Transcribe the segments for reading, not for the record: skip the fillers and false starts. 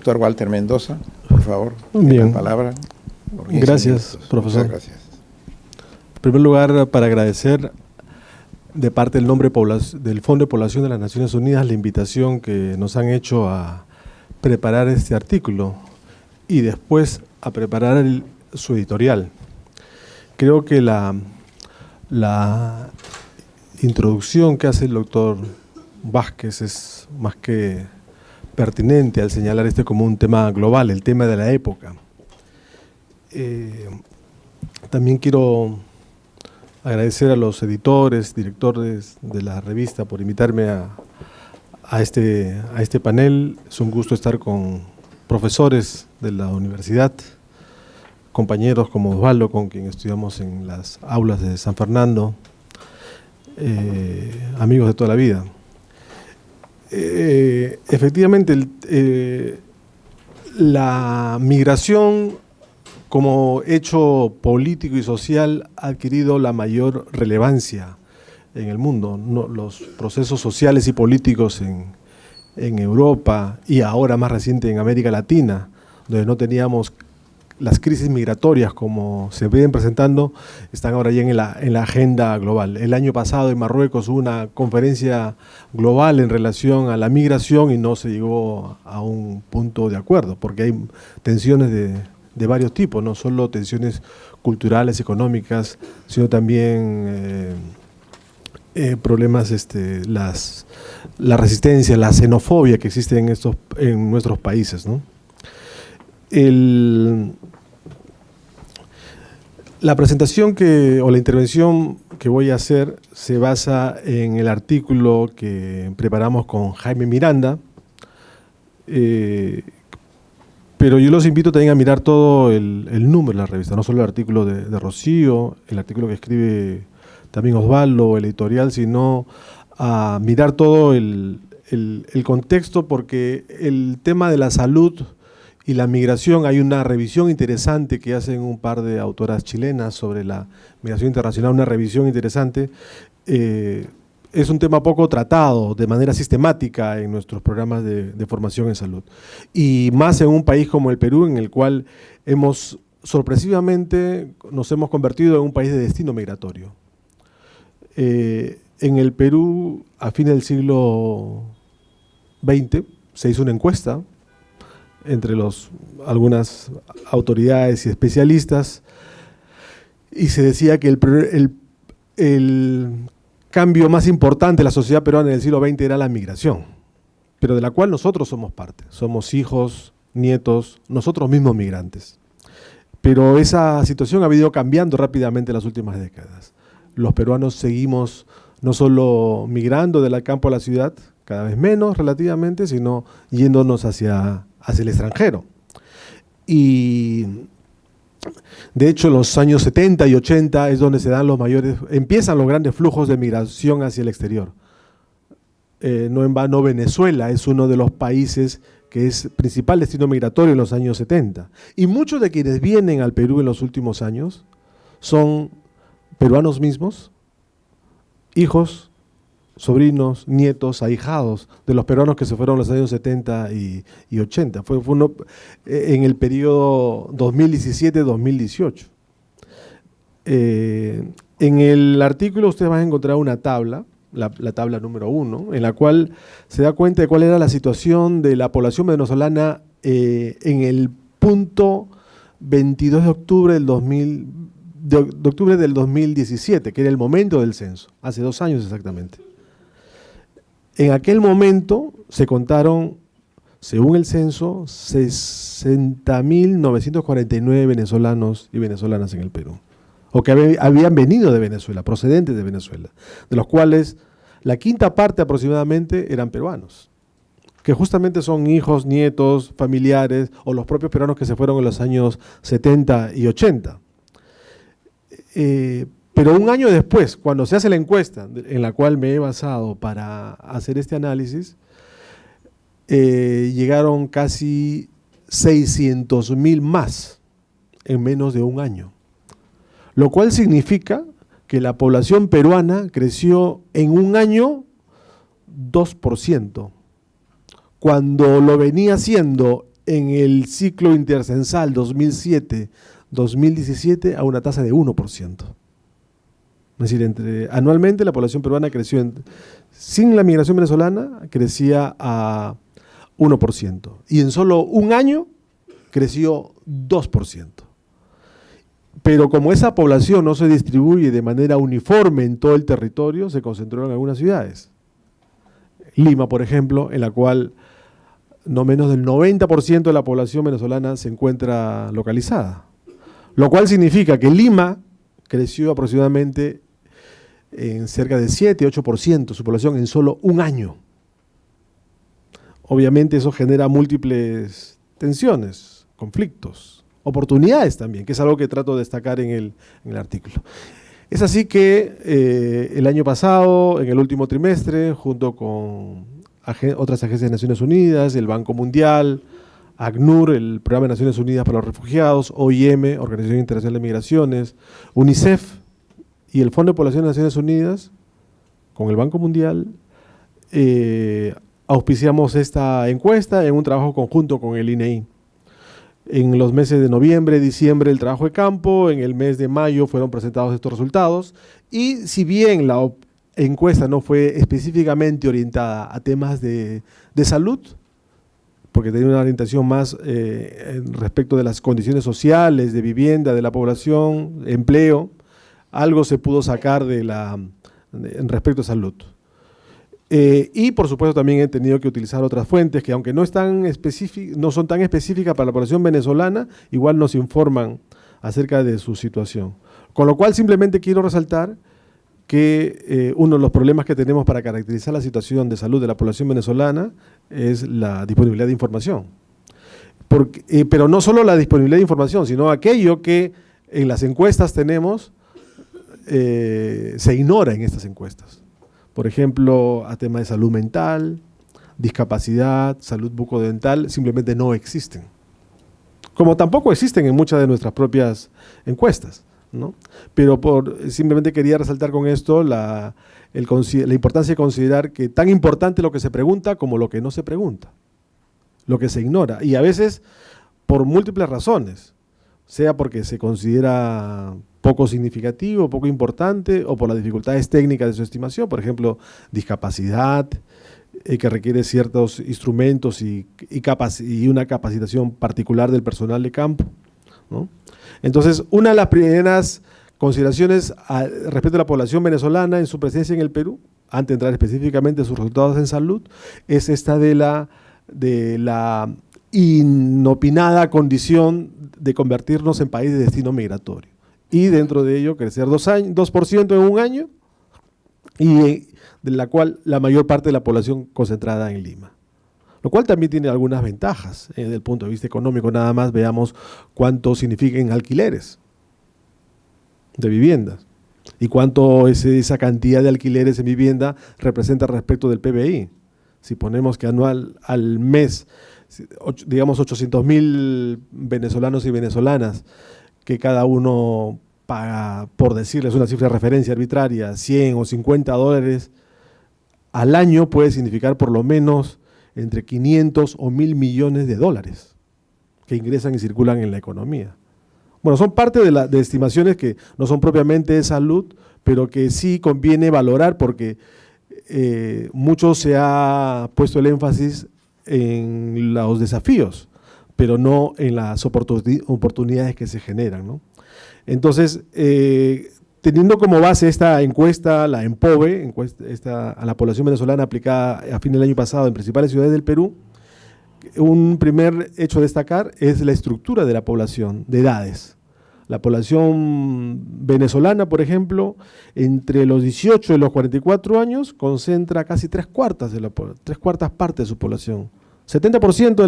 doctor Walter Mendoza, por favor. Bien. La palabra. Gracias, profesor. Muchas gracias. En primer lugar, para agradecer de parte del del Fondo de Población de las Naciones Unidas la invitación que nos han hecho a preparar este artículo y después a preparar su editorial. Creo que la introducción que hace el doctor Vázquez es más que pertinente al señalar este como un tema global, el tema de la época. También quiero agradecer a los editores, directores de la revista por invitarme a este panel. Es un gusto estar con profesores de la universidad, compañeros como Osvaldo, con quien estudiamos en las aulas de San Fernando, amigos de toda la vida. Efectivamente, la migración como hecho político y social ha adquirido la mayor relevancia en el mundo. Los procesos sociales y políticos en Europa y ahora más reciente en América Latina, donde no teníamos las crisis migratorias como se vienen presentando, están ahora ya en la agenda global. El año pasado en Marruecos hubo una conferencia global en relación a la migración y no se llegó a un punto de acuerdo, porque hay tensiones de varios tipos, no solo tensiones culturales, económicas, sino también problemas, la resistencia, la xenofobia que existe en nuestros países, ¿no? La presentación o la intervención que voy a hacer se basa en el artículo que preparamos con Jaime Miranda, pero yo los invito también a mirar todo el número de la revista, no solo el artículo de Rocío, el artículo que escribe también Osvaldo, el editorial, sino a mirar todo el contexto, porque el tema de la salud y la migración, hay una revisión interesante que hacen un par de autoras chilenas sobre la migración internacional, una revisión interesante. Es un tema poco tratado de manera sistemática en nuestros programas de formación en salud. Y más en un país como el Perú, en el cual sorpresivamente nos hemos convertido en un país de destino migratorio. En el Perú, a fines del siglo XX, se hizo una encuesta entre algunas autoridades y especialistas, y se decía que el cambio más importante de la sociedad peruana en el siglo XX era la migración, pero de la cual nosotros somos parte, somos hijos, nietos, nosotros mismos migrantes. Pero esa situación ha venido cambiando rápidamente en las últimas décadas. Los peruanos seguimos no solo migrando del campo a la ciudad, cada vez menos relativamente, sino yéndonos hacia el extranjero. Y de hecho, en los años 70 y 80 es donde empiezan los grandes flujos de migración hacia el exterior. No en vano, Venezuela es uno de los países que es principal destino migratorio en los años 70. Y muchos de quienes vienen al Perú en los últimos años son peruanos mismos, hijos, sobrinos, nietos, ahijados de los peruanos que se fueron en los años 70 y 80. Fue en el periodo 2017-2018. En el artículo ustedes van a encontrar una tabla, la tabla número 1, en la cual se da cuenta de cuál era la situación de la población venezolana en el punto 22 de octubre del 2017, que era el momento del censo, hace 2 años exactamente. En aquel momento se contaron, según el censo, 60.949 venezolanos y venezolanas en el Perú, o que habían venido de Venezuela, procedentes de Venezuela, de los cuales la quinta parte aproximadamente eran peruanos, que justamente son hijos, nietos, familiares, o los propios peruanos que se fueron en los años 70 y 80. Pero un año después, cuando se hace la encuesta en la cual me he basado para hacer este análisis, llegaron casi 600.000 más en menos de un año. Lo cual significa que la población peruana creció en un año 2%, cuando lo venía haciendo en el ciclo intercensal 2007-2017 a una tasa de 1%. Es decir, anualmente la población peruana creció, sin la migración venezolana, crecía a 1%. Y en solo un año creció 2%. Pero como esa población no se distribuye de manera uniforme en todo el territorio, se concentró en algunas ciudades. Lima, por ejemplo, en la cual no menos del 90% de la población venezolana se encuentra localizada. Lo cual significa que Lima creció aproximadamente en cerca de 7-8% su población en solo un año. Obviamente eso genera múltiples tensiones, conflictos, oportunidades también, que es algo que trato de destacar en el artículo. Es así que el año pasado, en el último trimestre, junto con otras agencias de Naciones Unidas, el Banco Mundial, ACNUR, el Programa de Naciones Unidas para los Refugiados, OIM, Organización Internacional de Migraciones, UNICEF y el Fondo de Población de Naciones Unidas, con el Banco Mundial, auspiciamos esta encuesta en un trabajo conjunto con el INEI. En los meses de noviembre, diciembre, el trabajo de campo, en el mes de mayo fueron presentados estos resultados, y si bien la encuesta no fue específicamente orientada a temas de salud, porque tenía una orientación más respecto de las condiciones sociales, de vivienda, de la población, empleo, algo se pudo sacar en respecto a salud. Y por supuesto también he tenido que utilizar otras fuentes que aunque no son tan específicas para la población venezolana, igual nos informan acerca de su situación. Con lo cual simplemente quiero resaltar que uno de los problemas que tenemos para caracterizar la situación de salud de la población venezolana es la disponibilidad de información. Pero no solo la disponibilidad de información, sino aquello que en las encuestas tenemos, se ignora en estas encuestas. Por ejemplo, a temas de salud mental, discapacidad, salud bucodental, simplemente no existen. Como tampoco existen en muchas de nuestras propias encuestas, ¿no? Pero simplemente quería resaltar con esto la importancia de considerar que tan importante lo que se pregunta como lo que no se pregunta, lo que se ignora. Y a veces por múltiples razones, sea porque se considera poco significativo, poco importante, o por las dificultades técnicas de su estimación, por ejemplo, discapacidad, que requiere ciertos instrumentos y una capacitación particular del personal de campo, ¿no? Entonces, una de las primeras consideraciones respecto a la población venezolana en su presencia en el Perú, antes de entrar específicamente en sus resultados en salud, es esta de la inopinada condición de convertirnos en país de destino migratorio. Y dentro de ello crecer 2% en un año, y de la cual la mayor parte de la población concentrada en Lima. Lo cual también tiene algunas ventajas desde el punto de vista económico. Nada más veamos cuánto significa en alquileres de viviendas y cuánto esa cantidad de alquileres en vivienda representa respecto del PBI. Si ponemos que anual al mes, digamos 800.000 venezolanos y venezolanas, que cada uno paga, por decirles una cifra de referencia arbitraria, 100 o 50 dólares al año, puede significar por lo menos entre 500 o 1.000 millones de dólares que ingresan y circulan en la economía. Bueno, son parte de estimaciones que no son propiamente de salud, pero que sí conviene valorar porque mucho se ha puesto el énfasis en los desafíos, pero no en las oportunidades que se generan, ¿no? Entonces, teniendo como base esta encuesta, la EMPOVE, a la población venezolana aplicada a fin del año pasado en principales ciudades del Perú, un primer hecho a destacar es la estructura de la población, de edades. La población venezolana, por ejemplo, entre los 18 y los 44 años, concentra casi tres cuartas partes de su población. 70% de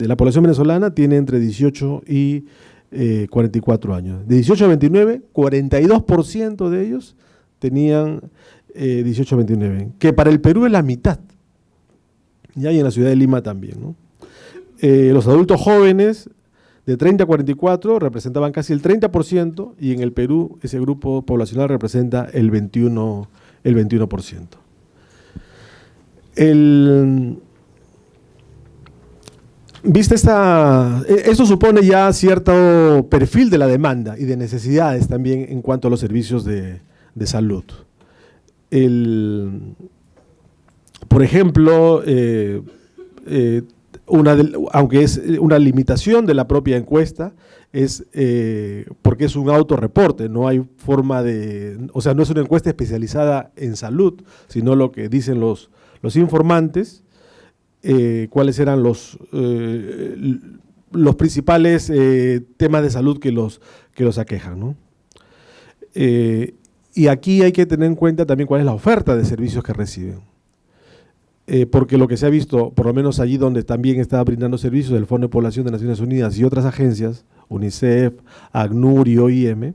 la población venezolana tiene entre 18 y 44 años. De 18 a 29, 42% de ellos tenían 18 a 29, que para el Perú es la mitad. Y hay en la ciudad de Lima también, ¿no? Los adultos jóvenes de 30 a 44 representaban casi el 30%, y en el Perú ese grupo poblacional representa el 21%. Viste esto supone ya cierto perfil de la demanda y de necesidades también en cuanto a los servicios de salud. Por ejemplo, aunque es una limitación de la propia encuesta, es porque es un autorreporte, no hay forma o sea, no es una encuesta especializada en salud, sino lo que dicen los informantes, cuáles eran los principales temas de salud que los aquejan, ¿no? Y aquí hay que tener en cuenta también cuál es la oferta de servicios que reciben. Porque lo que se ha visto, por lo menos allí donde también está brindando servicios el Fondo de Población de Naciones Unidas y otras agencias, UNICEF, ACNUR y OIM,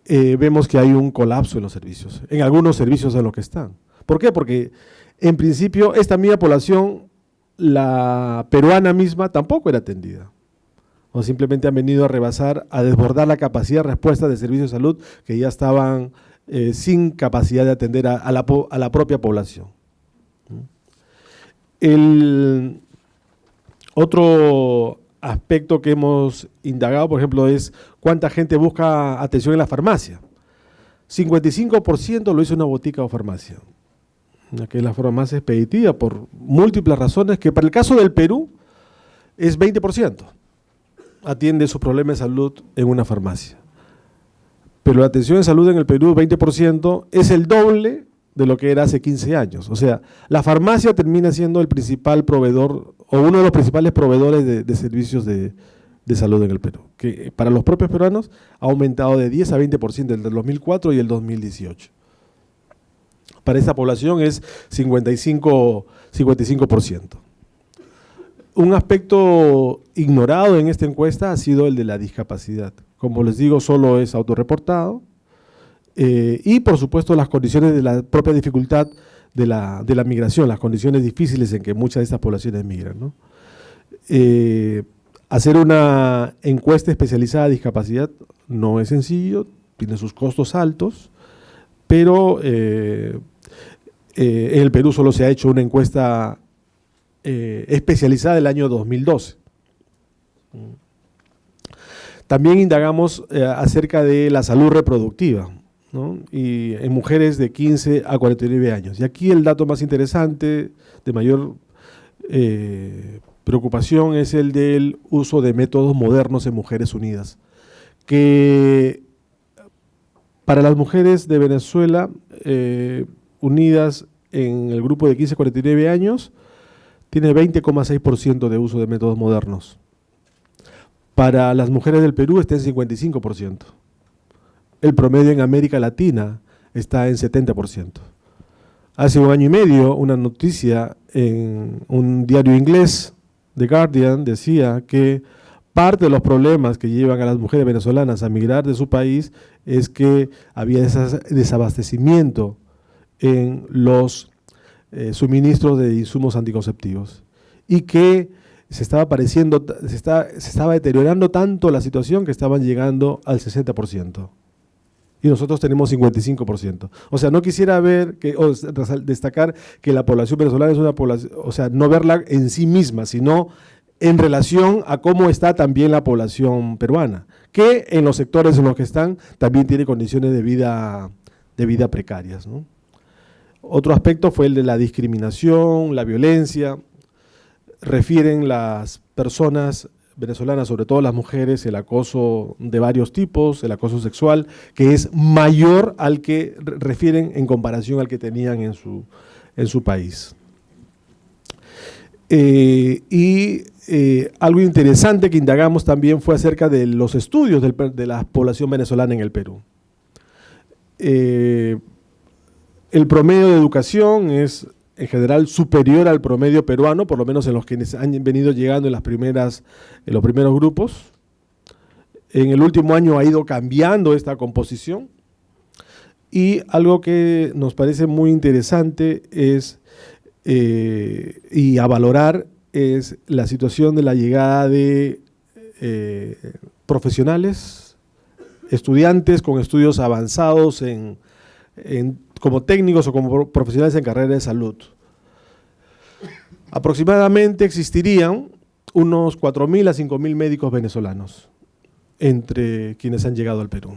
vemos que hay un colapso en los servicios, en algunos servicios en los que están. ¿Por qué? Porque en principio esta misma población, la peruana misma, tampoco era atendida. O simplemente han venido a rebasar, a desbordar la capacidad de respuesta de servicios de salud que ya estaban sin capacidad de atender a la propia población. El otro aspecto que hemos indagado, por ejemplo, es cuánta gente busca atención en la farmacia. 55% lo hizo una botica o farmacia, que es la forma más expeditiva por múltiples razones, que para el caso del Perú es 20%. Atiende sus problemas de salud en una farmacia. Pero la atención en salud en el Perú, 20%, es el doble de lo que era hace 15 años. O sea, la farmacia termina siendo el principal proveedor o uno de los principales proveedores de servicios de salud en el Perú, que para los propios peruanos ha aumentado de 10 a 20% entre el 2004 y el 2018. Para esta población es 55%. Un aspecto ignorado en esta encuesta ha sido el de la discapacidad. Como les digo, solo es autorreportado. Y por supuesto las condiciones de la propia dificultad de la migración, las condiciones difíciles en que muchas de estas poblaciones migran, ¿no? Hacer una encuesta especializada de discapacidad no es sencillo, tiene sus costos altos, pero en el Perú solo se ha hecho una encuesta especializada el año 2012. También indagamos acerca de la salud reproductiva, ¿no? Y en mujeres de 15 a 49 años. Y aquí el dato más interesante, de mayor preocupación, es el del uso de métodos modernos en mujeres unidas, que para las mujeres de Venezuela unidas en el grupo de 15 a 49 años, tiene 20,6% de uso de métodos modernos. Para las mujeres del Perú está en 55%. El promedio en América Latina está en 70%. Hace un año y medio, una noticia en un diario inglés, The Guardian, decía que parte de los problemas que llevan a las mujeres venezolanas a migrar de su país es que había desabastecimiento en los suministros de insumos anticonceptivos y que se estaba deteriorando tanto la situación que estaban llegando al 60%. Y nosotros tenemos 55%. O sea, no quisiera destacar que la población venezolana es una población, o sea, no verla en sí misma, sino en relación a cómo está también la población peruana, que en los sectores en los que están también tiene condiciones de vida precarias, ¿no? Otro aspecto fue el de la discriminación, la violencia. Refieren las personas venezolanas, sobre todo las mujeres, el acoso de varios tipos, el acoso sexual, que es mayor al que refieren en comparación al que tenían en su país. Algo interesante que indagamos también fue acerca de los estudios de la población venezolana en el Perú. El promedio de educación es en general superior al promedio peruano, por lo menos en los que han venido llegando en los primeros grupos. En el último año ha ido cambiando esta composición. Y algo que nos parece muy interesante es, y a valorar, es la situación de la llegada de profesionales, estudiantes con estudios avanzados como técnicos o como profesionales en carrera de salud. Aproximadamente existirían unos 4.000 a 5.000 médicos venezolanos entre quienes han llegado al Perú.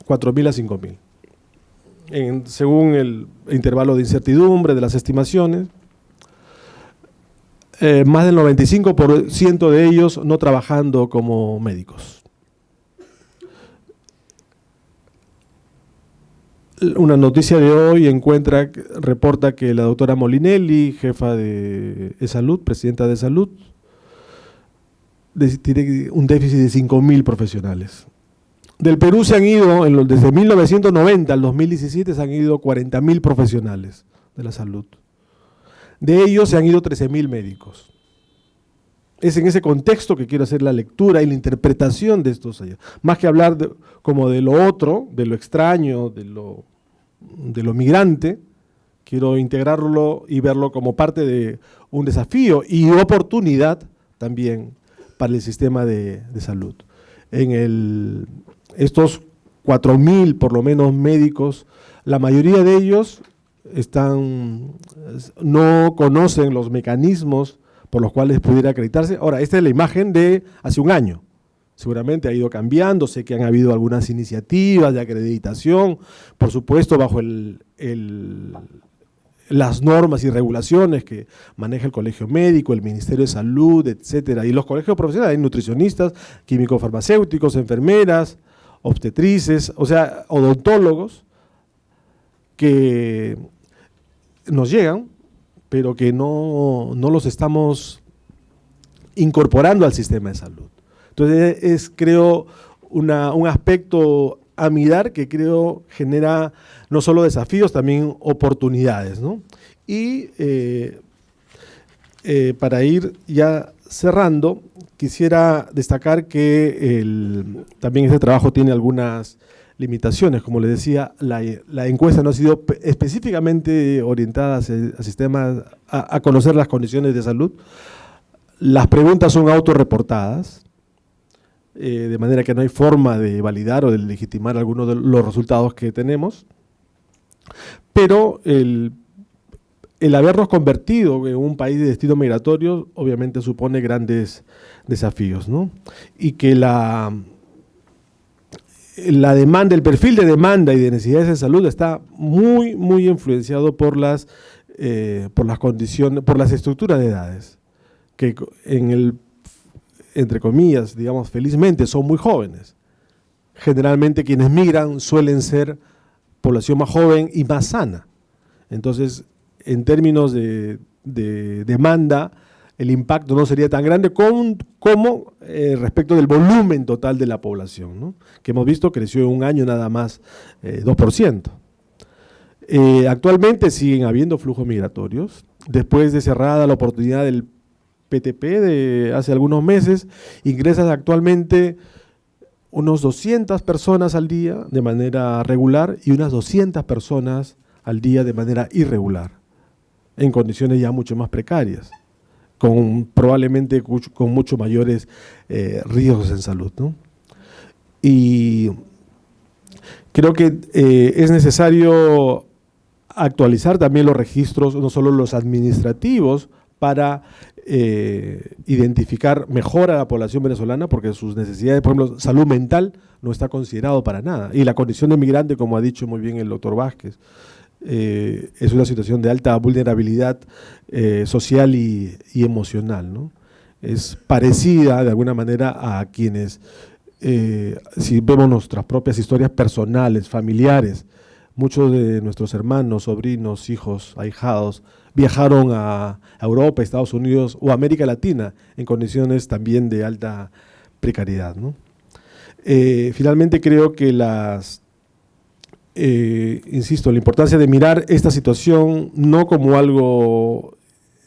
4.000 a 5.000. Según el intervalo de incertidumbre de las estimaciones, más del 95% de ellos no trabajando como médicos. Una noticia de hoy reporta que la doctora Molinelli, jefa de salud, presidenta de salud, tiene un déficit de 5.000 profesionales. Del Perú se han ido, desde 1990 al 2017, se han ido 40.000 profesionales de la salud. De ellos se han ido 13.000 médicos. Es en ese contexto que quiero hacer la lectura y la interpretación de estos años. Más que hablar como de lo otro, de lo extraño, de lo migrante, quiero integrarlo y verlo como parte de un desafío y oportunidad también para el sistema de salud. Estos 4.000 por lo menos médicos, la mayoría de ellos no conocen los mecanismos por los cuales pudiera acreditarse. Ahora, esta es la imagen de hace un año. Seguramente ha ido cambiando, sé que han habido algunas iniciativas de acreditación, por supuesto bajo las normas y regulaciones que maneja el Colegio Médico, el Ministerio de Salud, etcétera, y los colegios profesionales, hay nutricionistas, químicos farmacéuticos, enfermeras, obstetrices, o sea, odontólogos que nos llegan, pero que no los estamos incorporando al sistema de salud. Entonces creo, un aspecto a mirar que creo genera no solo desafíos, también oportunidades, ¿no? Y para ir ya cerrando, quisiera destacar que también este trabajo tiene algunas limitaciones. Como les decía, la encuesta no ha sido específicamente orientada a sistemas, a conocer las condiciones de salud. Las preguntas son autorreportadas, de manera que no hay forma de validar o de legitimar algunos de los resultados que tenemos, pero el habernos convertido en un país de destino migratorio obviamente supone grandes desafíos, ¿no? Y que la demanda, el perfil de demanda y de necesidades de salud está muy, muy influenciado por las condiciones, por las estructuras de edades, que entre comillas, digamos, felizmente son muy jóvenes. Generalmente quienes migran suelen ser población más joven y más sana. Entonces, en términos de demanda, el impacto no sería tan grande como respecto del volumen total de la población, ¿no? Que hemos visto creció en un año nada más 2%. Actualmente siguen habiendo flujos migratorios. Después de cerrada la oportunidad del PTP de hace algunos meses, ingresan actualmente unos 200 personas al día de manera regular y unas 200 personas al día de manera irregular, en condiciones ya mucho más precarias, probablemente con mucho mayores riesgos en salud, ¿no? Y creo que es necesario actualizar también los registros, no solo los administrativos, para identificar mejor a la población venezolana, porque sus necesidades, por ejemplo, salud mental no está considerado para nada. Y la condición de migrante, como ha dicho muy bien el doctor Vázquez, es una situación de alta vulnerabilidad social y emocional, ¿no? Es parecida de alguna manera a quienes, si vemos nuestras propias historias personales, familiares, muchos de nuestros hermanos, sobrinos, hijos, ahijados, viajaron a Europa, Estados Unidos o América Latina en condiciones también de alta precariedad, ¿no? Finalmente creo que insisto, la importancia de mirar esta situación no como algo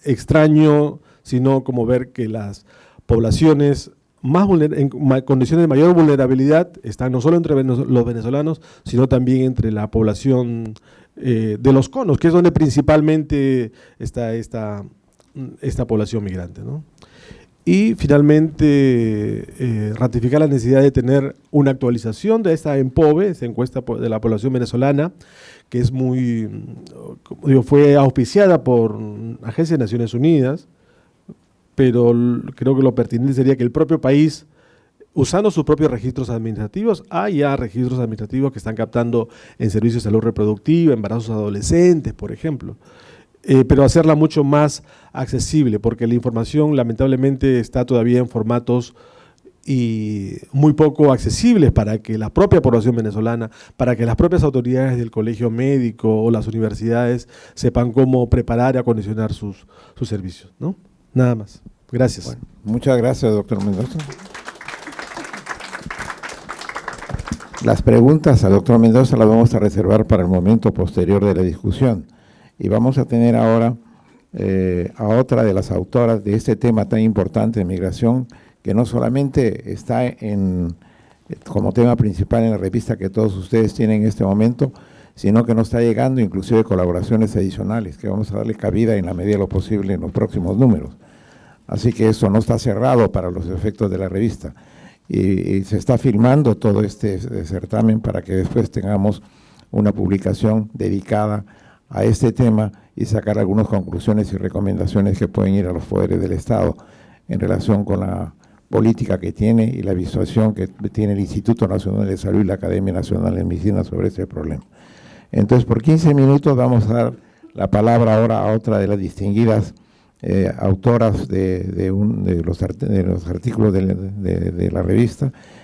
extraño, sino como ver que las poblaciones en condiciones de mayor vulnerabilidad están no solo entre los venezolanos, sino también entre la población de los conos, que es donde principalmente está esta población migrante, ¿no? Y finalmente ratificar la necesidad de tener una actualización de esta ENPOVE, esta encuesta de la población venezolana, que es fue auspiciada por Agencia de Naciones Unidas, pero creo que lo pertinente sería que el propio país, usando sus propios registros administrativos, hay ya registros administrativos que están captando en servicios de salud reproductiva, embarazos adolescentes, por ejemplo, pero hacerla mucho más accesible, porque la información lamentablemente está todavía en formatos y muy poco accesibles para que la propia población venezolana, para que las propias autoridades del colegio médico o las universidades sepan cómo preparar y acondicionar sus servicios, ¿no? Nada más. Gracias. Bueno, muchas gracias, doctor Mendoza. Las preguntas al doctor Mendoza las vamos a reservar para el momento posterior de la discusión. Y vamos a tener ahora a otra de las autoras de este tema tan importante de migración, que no solamente está como tema principal en la revista que todos ustedes tienen en este momento, sino que nos está llegando inclusive colaboraciones adicionales, que vamos a darle cabida en la medida de lo posible en los próximos números. Así que eso no está cerrado para los efectos de la revista. Y se está filmando todo este certamen para que después tengamos una publicación dedicada a este tema y sacar algunas conclusiones y recomendaciones que pueden ir a los poderes del Estado en relación con la política que tiene y la visualización que tiene el Instituto Nacional de Salud y la Academia Nacional de Medicina sobre este problema. Entonces, por 15 minutos vamos a dar la palabra ahora a otra de las distinguidas autoras de los artículos de la revista,